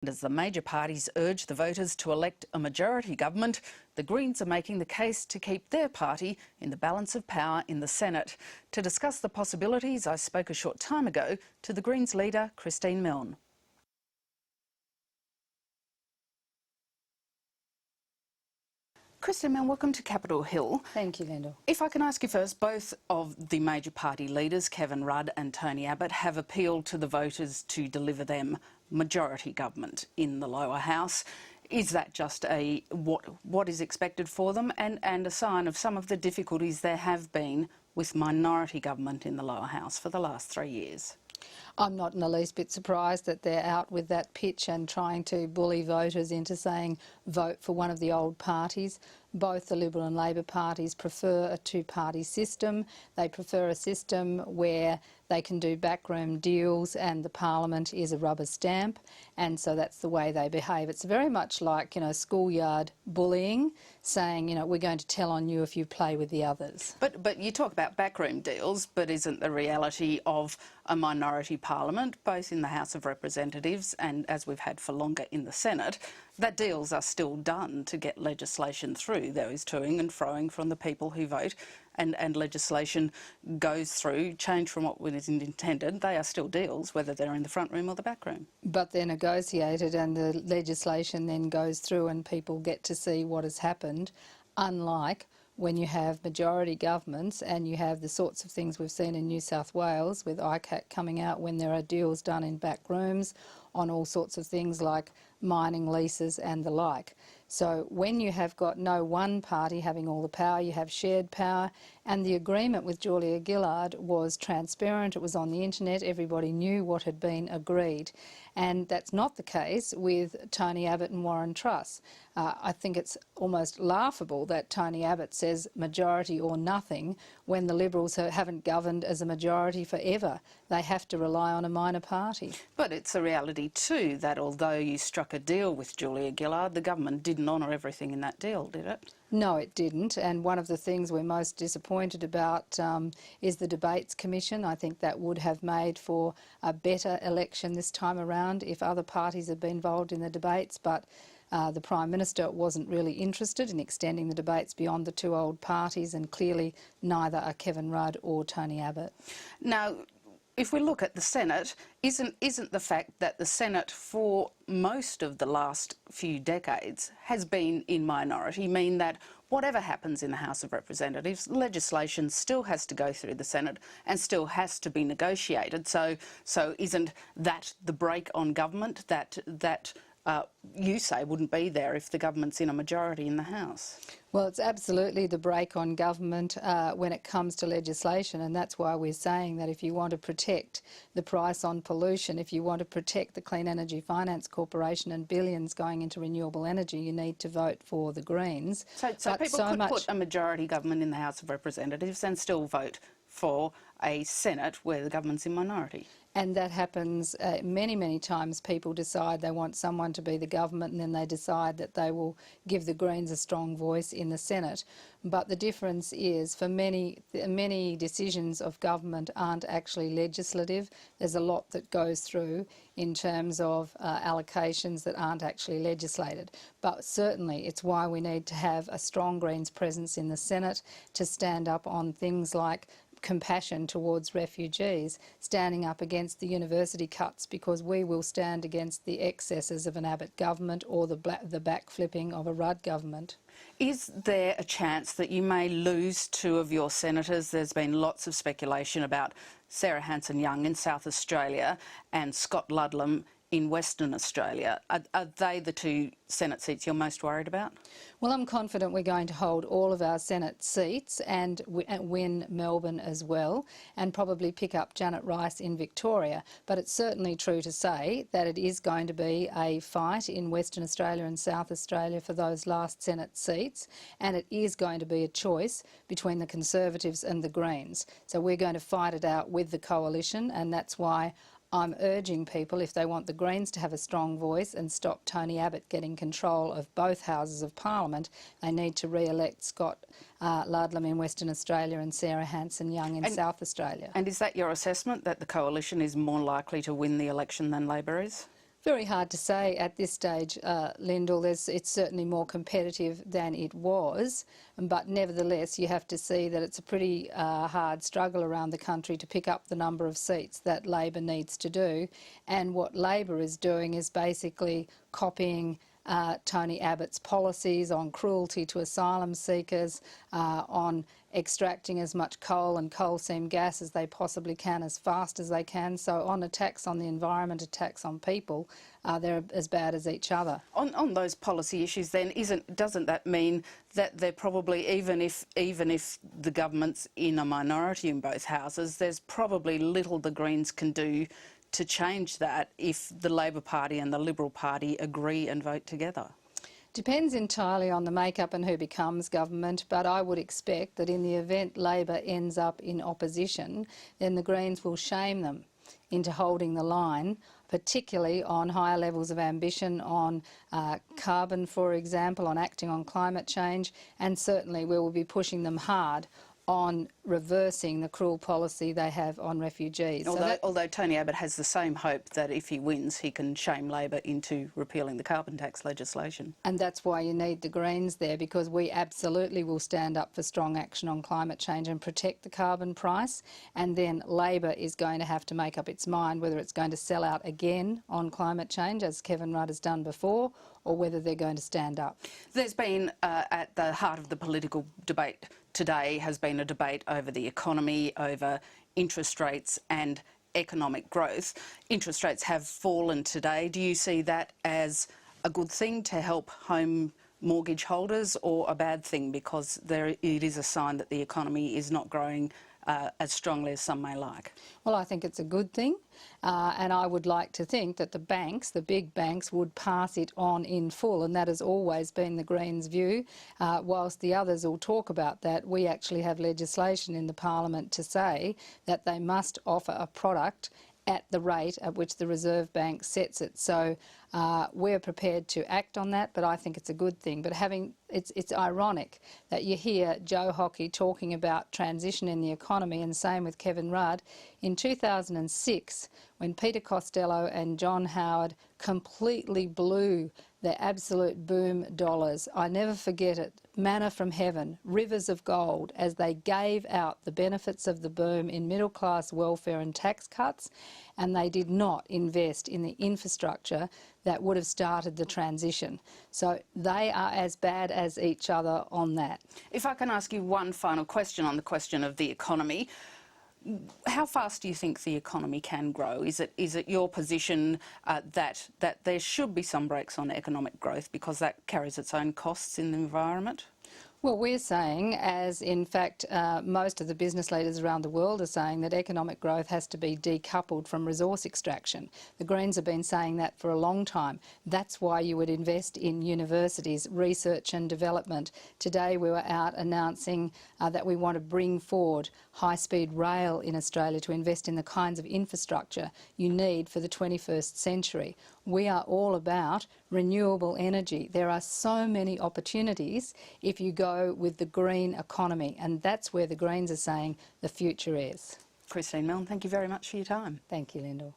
As the major parties urge the voters to elect a majority government, the Greens are making the case to keep their party in the balance of power in the Senate. To discuss the possibilities, I spoke a short time ago to the Greens leader, Milne. Milne, welcome to Capitol Hill. Thank you, Lyndall. If I can ask you first, both of the major party leaders, Kevin Rudd and Tony Abbott, have appealed to the voters to deliver them majority government in the lower house. Is that just what is expected for them and a sign of some of the difficulties there have been with minority government in the lower house for the last 3 years? I'm not in the least bit surprised that they're out with that pitch and trying to bully voters into saying vote for one of the old parties. Both the Liberal and Labor parties prefer a two-party system. They prefer a system where they can do backroom deals and the Parliament is a rubber stamp, and so that's the way they behave. It's very much like, schoolyard bullying, saying, we're going to tell on you if you play with the others. But you talk about backroom deals, but isn't the reality of a minority Parliament, both in the House of Representatives and, as we've had for longer, in the Senate, that deals are still done to get legislation through? There is toing and froing from the people who vote, and legislation goes through, change from what was intended. They are still deals, whether they're in the front room or the back room. But they're negotiated and the legislation then goes through and people get to see what has happened, unlike when you have majority governments and you have the sorts of things we've seen in New South Wales with ICAC coming out when there are deals done in back rooms on all sorts of things like mining leases and the like. So when you have got no one party having all the power, you have shared power, and the agreement with Julia Gillard was transparent, it was on the internet, everybody knew what had been agreed. And that's not the case with Tony Abbott and Warren Truss. I think it's almost laughable that Tony Abbott says majority or nothing when the Liberals haven't governed as a majority forever. They have to rely on a minor party. But it's a reality too that although you struck a deal with Julia Gillard, the government didn't honour everything in that deal, did it? No, it didn't, and one of the things we're most disappointed about is the Debates Commission. I think that would have made for a better election this time around if other parties had been involved in the debates, but the Prime Minister wasn't really interested in extending the debates beyond the two old parties, and clearly neither are Kevin Rudd or Tony Abbott. Now, if we look at the Senate, isn't the fact that the Senate for most of the last few decades has been in minority mean that whatever happens in the House of Representatives, legislation still has to go through the Senate and still has to be negotiated? So isn't that the brake on government that you say wouldn't be there if the government's in a majority in the House? Well, it's absolutely the brake on government when it comes to legislation, and that's why we're saying that if you want to protect the price on pollution, if you want to protect the Clean Energy Finance Corporation and billions going into renewable energy, you need to vote for the Greens. So people could put a majority government in the House of Representatives and still vote for a Senate where the government's in minority? And that happens many, many times. People decide they want someone to be the government and then they decide that they will give the Greens a strong voice in the Senate. But the difference is for many decisions of government aren't actually legislative. There's a lot that goes through in terms of allocations that aren't actually legislated. But certainly it's why we need to have a strong Greens presence in the Senate to stand up on things like compassion towards refugees, standing up against the university cuts, because we will stand against the excesses of an Abbott government or the backflipping of a Rudd government. Is there a chance that you may lose two of your senators? There's been lots of speculation about Sarah Hanson-Young in South Australia and Scott Ludlam in Western Australia. Are they the two Senate seats you're most worried about? Well, I'm confident we're going to hold all of our Senate seats and win Melbourne as well, and probably pick up Janet Rice in Victoria. But it's certainly true to say that it is going to be a fight in Western Australia and South Australia for those last Senate seats, and it is going to be a choice between the Conservatives and the Greens. So we're going to fight it out with the coalition, and that's why I'm urging people, if they want the Greens to have a strong voice and stop Tony Abbott getting control of both houses of Parliament, they need to re-elect Scott Ludlam in Western Australia and Sarah Hanson-Young in South Australia. And is that your assessment, that the coalition is more likely to win the election than Labor is? Very hard to say at this stage, Lyndall. It's certainly more competitive than it was, but nevertheless you have to see that it's a pretty hard struggle around the country to pick up the number of seats that Labor needs to do. And what Labor is doing is basically copying Tony Abbott's policies on cruelty to asylum seekers, on extracting as much coal and coal seam gas as they possibly can as fast as they can. So on attacks on the environment, attacks on people, they're as bad as each other. On those policy issues then, doesn't that mean that they're probably, even if the government's in a minority in both houses, there's probably little the Greens can do to change that if the Labor Party and the Liberal Party agree and vote together? Depends entirely on the makeup and who becomes government, but I would expect that in the event Labor ends up in opposition, then the Greens will shame them into holding the line, particularly on higher levels of ambition on carbon, for example, on acting on climate change, and certainly we will be pushing them hard on reversing the cruel policy they have on refugees. Although Tony Abbott has the same hope that if he wins he can shame Labor into repealing the carbon tax legislation. And that's why you need the Greens there, because we absolutely will stand up for strong action on climate change and protect the carbon price, and then Labor is going to have to make up its mind whether it's going to sell out again on climate change, as Kevin Rudd has done before, or whether they're going to stand up. There's been, at the heart of the political debate today, has been a debate over the economy, over interest rates and economic growth. Interest rates have fallen today. Do you see that as a good thing to help home mortgage holders, or a bad thing because it is a sign that the economy is not growing as strongly as some may like? Well, I think it's a good thing, and I would like to think that the banks, the big banks, would pass it on in full, and that has always been the Greens' view. Whilst the others will talk about that, we actually have legislation in the Parliament to say that they must offer a product at the rate at which the Reserve Bank sets it. So we're prepared to act on that, but I think it's a good thing. But it's ironic that you hear Joe Hockey talking about transition in the economy, and same with Kevin Rudd. In 2006, when Peter Costello and John Howard completely blew the absolute boom dollars, I never forget it, manna from heaven, rivers of gold, as they gave out the benefits of the boom in middle class welfare and tax cuts, and they did not invest in the infrastructure that would have started the transition. So they are as bad as each other on that. If I can ask you one final question on the question of the economy, how fast do you think the economy can grow? Is it your position that there should be some brakes on economic growth because that carries its own costs in the environment? Well, we're saying, as in fact most of the business leaders around the world are saying, that economic growth has to be decoupled from resource extraction. The Greens have been saying that for a long time. That's why you would invest in universities, research and development. Today we were out announcing that we want to bring forward high-speed rail in Australia to invest in the kinds of infrastructure you need for the 21st century. We are all about renewable energy. There are so many opportunities if you go with the green economy, and that's where the Greens are saying the future is. Christine Milne, thank you very much for your time. Thank you, Lyndall.